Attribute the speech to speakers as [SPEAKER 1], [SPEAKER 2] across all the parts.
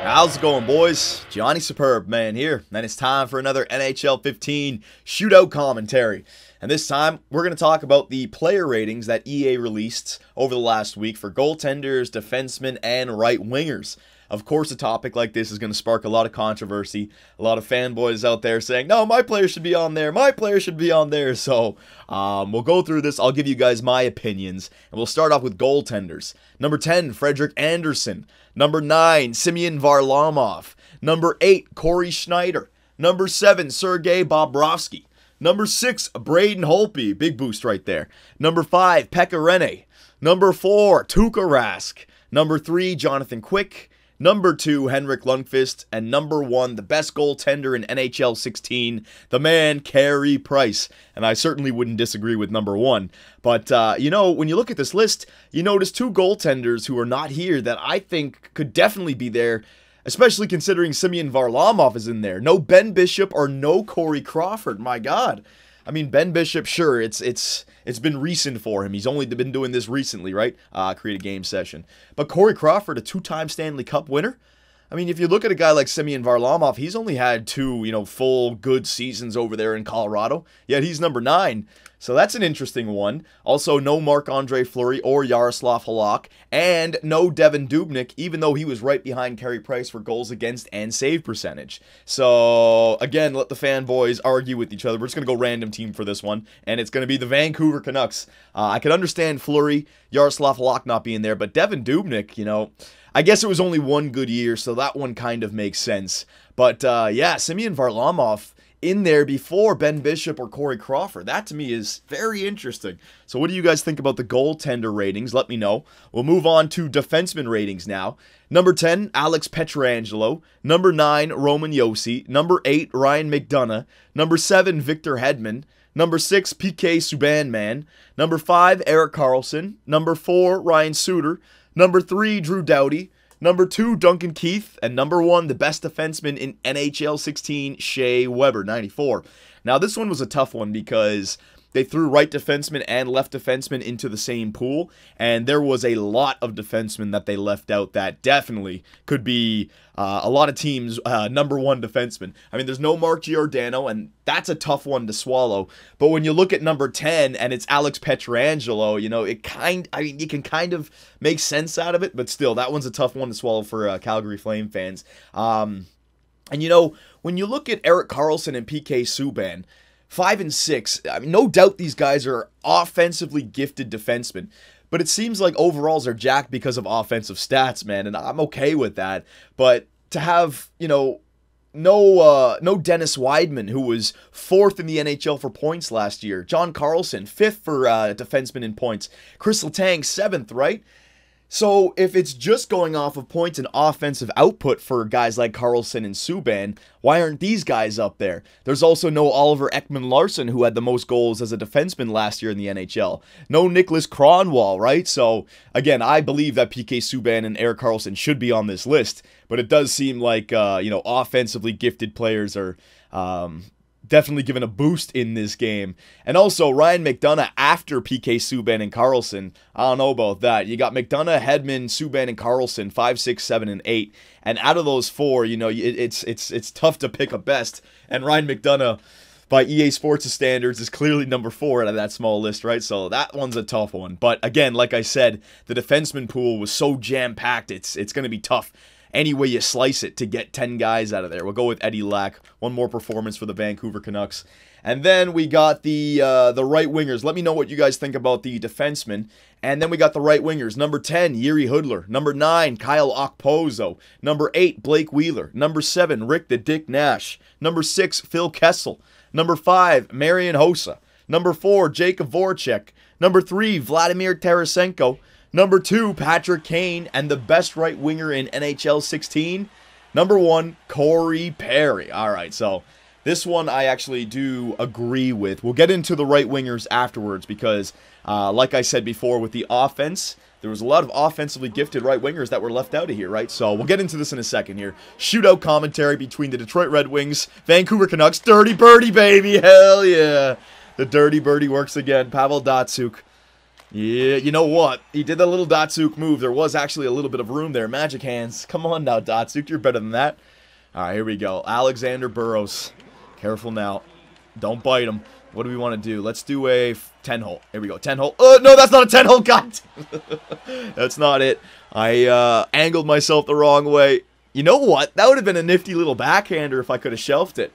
[SPEAKER 1] How's it going, boys? Johnny Superb Man here, and it's time for another NHL 15 shootout commentary. And this time, we're going to talk about the player ratings that EA released over the last week for goaltenders, defensemen, and right wingers. Of course, a topic like this is going to spark a lot of controversy. A lot of fanboys out there saying, no, my player should be on there, my player should be on there. So, we'll go through this. I'll give you guys my opinions. And we'll start off with goaltenders. Number 10, Frederik Andersen. Number 9, Semyon Varlamov. Number 8, Corey Schneider. Number 7, Sergei Bobrovsky. Number 6, Braden Holtby. Big boost right there. Number 5, Pekka Rinne. Number 4, Tuukka Rask. Number 3, Jonathan Quick. Number 2, Henrik Lundqvist. And number 1, the best goaltender in NHL 16, the man, Carey Price. And I certainly wouldn't disagree with number 1. But, you know, when you look at this list, you notice 2 goaltenders who are not here that I think could definitely be there, especially considering Semyon Varlamov is in there. No Ben Bishop or no Corey Crawford, my God. I mean, Ben Bishop, sure, it's been recent for him. He's only been doing this recently, right? Create a game session. But Corey Crawford, a 2-time Stanley Cup winner? I mean, if you look at a guy like Semyon Varlamov, he's only had 2, full good seasons over there in Colorado. Yet he's number 9. So that's an interesting one. Also, no Marc-Andre Fleury or Yaroslav Halak. And no Devan Dubnyk, even though he was right behind Carey Price for goals against and save percentage. So, again, let the fanboys argue with each other. We're just going to go random team for this one. And it's going to be the Vancouver Canucks. I can understand Fleury, Yaroslav Halak not being there. But Devan Dubnyk, I guess it was only one good year, so that one kind of makes sense. But, yeah, Semyon Varlamov in there before Ben Bishop or Corey Crawford. That, to me, is very interesting. So what do you guys think about the goaltender ratings? Let me know. We'll move on to defenseman ratings now. Number 10, Alex Pietrangelo. Number 9, Roman Josi. Number 8, Ryan McDonagh. Number 7, Victor Hedman. Number 6, PK Subban. Number 5, Erik Karlsson. Number 4, Ryan Suter. Number 3, Drew Doughty. Number 2, Duncan Keith. And number 1, the best defenseman in NHL 16, Shea Weber, 94. Now, this one was a tough one because they threw right defenseman and left defenseman into the same pool, and there was a lot of defensemen that they left out that definitely could be a lot of teams' number 1 defenseman. I mean, there's no Mark Giordano, and that's a tough one to swallow. But when you look at number 10 and it's Alex Pietrangelo, you can kind of make sense out of it, but still, that one's a tough one to swallow for Calgary Flame fans. And when you look at Erik Karlsson and PK Subban, 5 and 6, I mean, no doubt these guys are offensively gifted defensemen, but it seems like overalls are jacked because of offensive stats, man, and I'm okay with that. But to have, no Dennis Wideman, who was 4th in the NHL for points last year, John Carlson, 5th for defenseman in points, Chris Letang, 7th, right? So, if it's just going off of points and offensive output for guys like Karlsson and Subban, why aren't these guys up there? There's also no Oliver Ekman-Larsson, who had the most goals as a defenseman last year in the NHL. No Nicholas Kronwall, right? So, again, I believe that PK Subban and Erik Karlsson should be on this list, but it does seem like, offensively gifted players are definitely given a boost in this game. And also, Ryan McDonagh after PK Subban and Karlsson. I don't know about that. You got McDonagh, Hedman, Subban, and Karlsson, 5, 6, 7, and 8. And out of those 4, it's tough to pick a best. And Ryan McDonagh, by EA Sports' standards, is clearly number 4 out of that small list, right? So that one's a tough one. But again, like I said, the defenseman pool was so jam-packed, it's going to be tough any way you slice it to get 10 guys out of there. We'll go with Eddie Lack. One more performance for the Vancouver Canucks. And then we got the right wingers. Let me know what you guys think about the defensemen. And then we got the right wingers. Number 10, Jiri Hudler. Number 9, Kyle Okposo. Number 8, Blake Wheeler. Number 7, Rick the Dick Nash. Number 6, Phil Kessel. Number 5, Marian Hossa. Number 4, Jacob Voracek. Number 3, Vladimir Tarasenko. Number 2, Patrick Kane, and the best right winger in NHL 16, number 1, Corey Perry. All right, so this one I actually do agree with. We'll get into the right wingers afterwards because, like I said before, with the offense, there was a lot of offensively gifted right wingers that were left out of here, right? So we'll get into this in a second here. Shootout commentary between the Detroit Red Wings, Vancouver Canucks, Dirty Birdie, baby, hell yeah. The Dirty Birdie works again, Pavel Datsyuk. Yeah, you know what? He did the little Datsyuk move. There was actually a little bit of room there. Magic hands. Come on now, Datsyuk. You're better than that. All right, here we go. Alexander Burrows. Careful now. Don't bite him. What do we want to do? Let's do a 10-hole. Here we go. 10-hole. No, that's not a 10-hole. God. That's not it. I angled myself the wrong way. You know what? That would have been a nifty little backhander if I could have shelved it.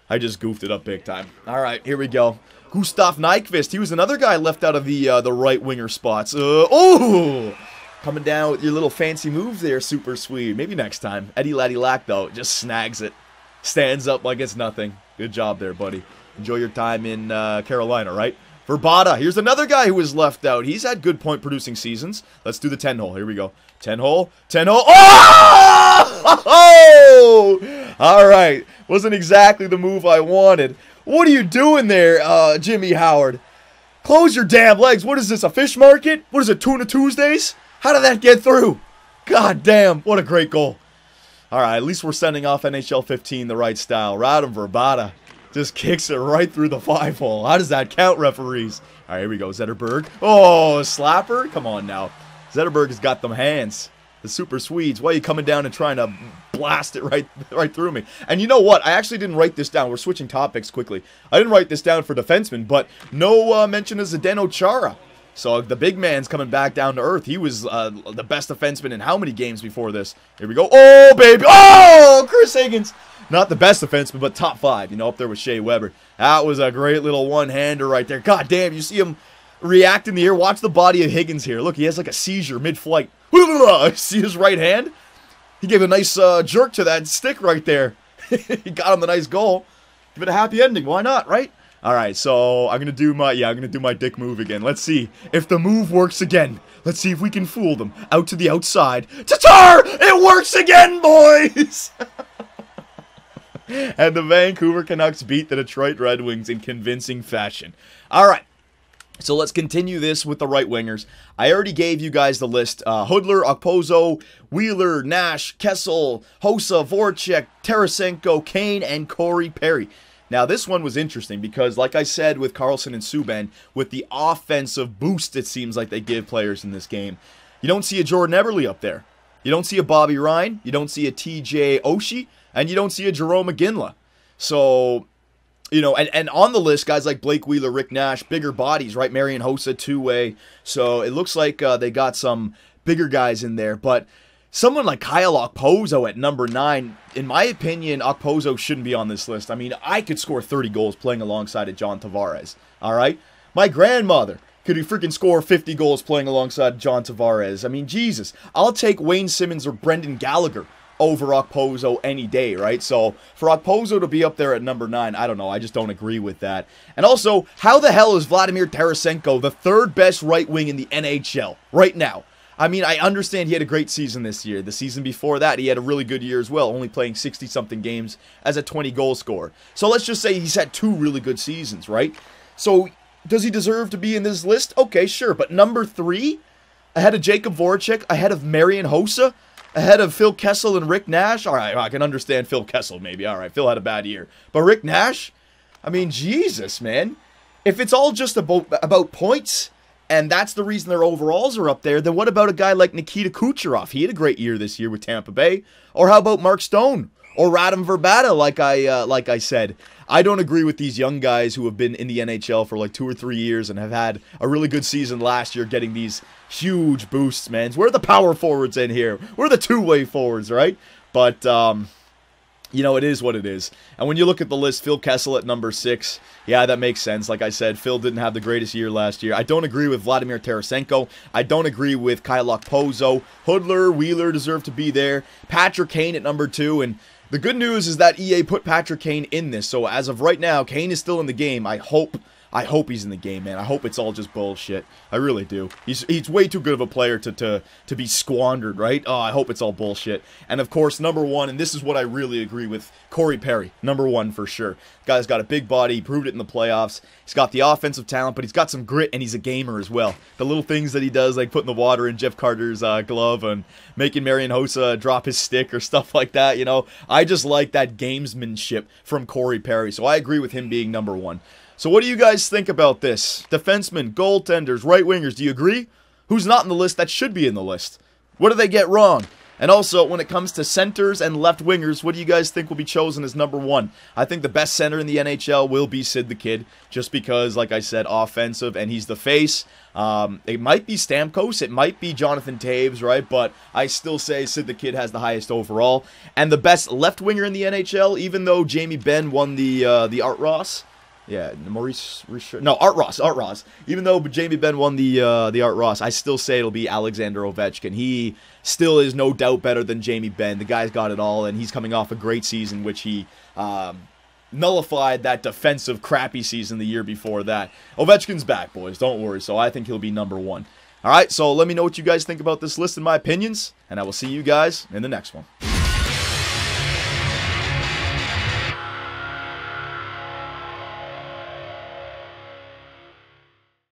[SPEAKER 1] I just goofed it up big time. All right, here we go. Gustav Nyquist. He was another guy left out of the right winger spots. Oh! Coming down with your little fancy move there, super sweet. Maybe next time. Eddie Laddie Lack, though, just snags it. Stands up like it's nothing. Good job there, buddy. Enjoy your time in Carolina, right? Verbata. Here's another guy who was left out. He's had good point-producing seasons. Let's do the 10-hole. Here we go. 10-hole. 10-hole. Oh! All right. Wasn't exactly the move I wanted. What are you doing there, Jimmy Howard? Close your damn legs. What is this, a fish market? What is it, Tuna Tuesdays? How did that get through? God damn, what a great goal. All right, at least we're sending off NHL 15 the right style. Radim Verbata just kicks it right through the 5-hole. How does that count, referees? All right, here we go. Zetterberg. Oh, slapper? Come on now. Zetterberg has got them hands. The Super Swedes. Why are you coming down and trying to blast it right through me? And you know what? I actually didn't write this down. We're switching topics quickly. I didn't write this down for defensemen, but no mention of Zdeno Chara. So the big man's coming back down to earth. He was the best defenseman in how many games before this? Here we go. Oh, baby. Oh, Chris Higgins. Not the best defenseman, but top 5. You know, up there with Shea Weber. That was a great little one-hander right there. God damn, you see him react in the air. Watch the body of Higgins here. Look, he has like a seizure mid-flight. See his right hand? He gave a nice jerk to that stick right there. He got him the nice goal. Give it a happy ending. Why not, right? All right, so I'm gonna do my dick move again. Let's see if the move works again. Let's see if we can fool them out to the outside. Tatar! It works again, boys! And the Vancouver Canucks beat the Detroit Red Wings in convincing fashion. All right. So let's continue this with the right wingers. I already gave you guys the list. Hudler, Okposo, Wheeler, Nash, Kessel, Hossa, Voracek, Tarasenko, Kane, and Corey Perry. Now, this one was interesting because, like I said with Carlson and Subban, with the offensive boost it seems like they give players in this game, you don't see a Jordan Eberle up there. You don't see a Bobby Ryan. You don't see a TJ Oshie. And you don't see a Jerome McGinley. So, you know, and on the list, guys like Blake Wheeler, Rick Nash, bigger bodies, right? Marian Hossa, two-way. So it looks like they got some bigger guys in there. But someone like Kyle Okposo at number 9, in my opinion, Okposo shouldn't be on this list. I mean, I could score 30 goals playing alongside of John Tavares, all right? My grandmother could freaking score 50 goals playing alongside John Tavares. I mean, Jesus. I'll take Wayne Simmons or Brendan Gallagher over Okposo any day, right? So for Okposo to be up there at number 9, I don't know. I just don't agree with that. And also, how the hell is Vladimir Tarasenko the 3rd best right wing in the NHL right now? I mean, I understand he had a great season this year. The season before that, he had a really good year as well, only playing 60-something games as a 20-goal scorer. So let's just say he's had 2 really good seasons, right? So does he deserve to be in this list? Okay, sure. But number 3, ahead of Jacob Voracek, ahead of Marian Hossa, ahead of Phil Kessel and Rick Nash? All right, I can understand Phil Kessel maybe. All right, Phil had a bad year. But Rick Nash? I mean, Jesus, man. If it's all just about points, and that's the reason their overalls are up there, then what about a guy like Nikita Kucherov? He had a great year this year with Tampa Bay. Or how about Mark Stone? Or Radim Verbata, like I said. I don't agree with these young guys who have been in the NHL for like 2 or 3 years and have had a really good season last year getting these huge boosts, man. We're the power forwards in here. We're the two-way forwards, right? But, you know, it is what it is. And when you look at the list, Phil Kessel at number 6, yeah, that makes sense. Like I said, Phil didn't have the greatest year last year. I don't agree with Vladimir Tarasenko. I don't agree with Kyle Okposo. Hudler, Wheeler deserve to be there. Patrick Kane at number 2, and the good news is that EA put Patrick Kane in this, so as of right now, Kane is still in the game. I hope he's in the game, man. I hope it's all just bullshit. I really do. He's way too good of a player to be squandered, right? Oh, I hope it's all bullshit. And of course, number 1, and this is what I really agree with, Corey Perry, number 1 for sure. Guy's got a big body, he proved it in the playoffs. He's got the offensive talent, but he's got some grit, and he's a gamer as well. The little things that he does, like putting the water in Jeff Carter's glove and making Marian Hossa drop his stick or stuff like that, you know. I just like that gamesmanship from Corey Perry, so I agree with him being number 1. So what do you guys think about this? Defensemen, goaltenders, right wingers, do you agree? Who's not in the list that should be in the list? What do they get wrong? And also, when it comes to centers and left wingers, what do you guys think will be chosen as number one? I think the best center in the NHL will be Sid the Kid, just because, like I said, offensive, and he's the face. It might be Stamkos, it might be Jonathan Toews, right? But I still say Sid the Kid has the highest overall. And the best left winger in the NHL, even though Jamie Benn won the Art Ross. Yeah, Art Ross. Even though Jamie Benn won the Art Ross, I still say it'll be Alexander Ovechkin. He still is no doubt better than Jamie Benn. The guy's got it all, and he's coming off a great season, which he nullified that defensive crappy season the year before that. Ovechkin's back, boys. Don't worry. So I think he'll be number one. All right, so let me know what you guys think about this list and my opinions, and I will see you guys in the next one.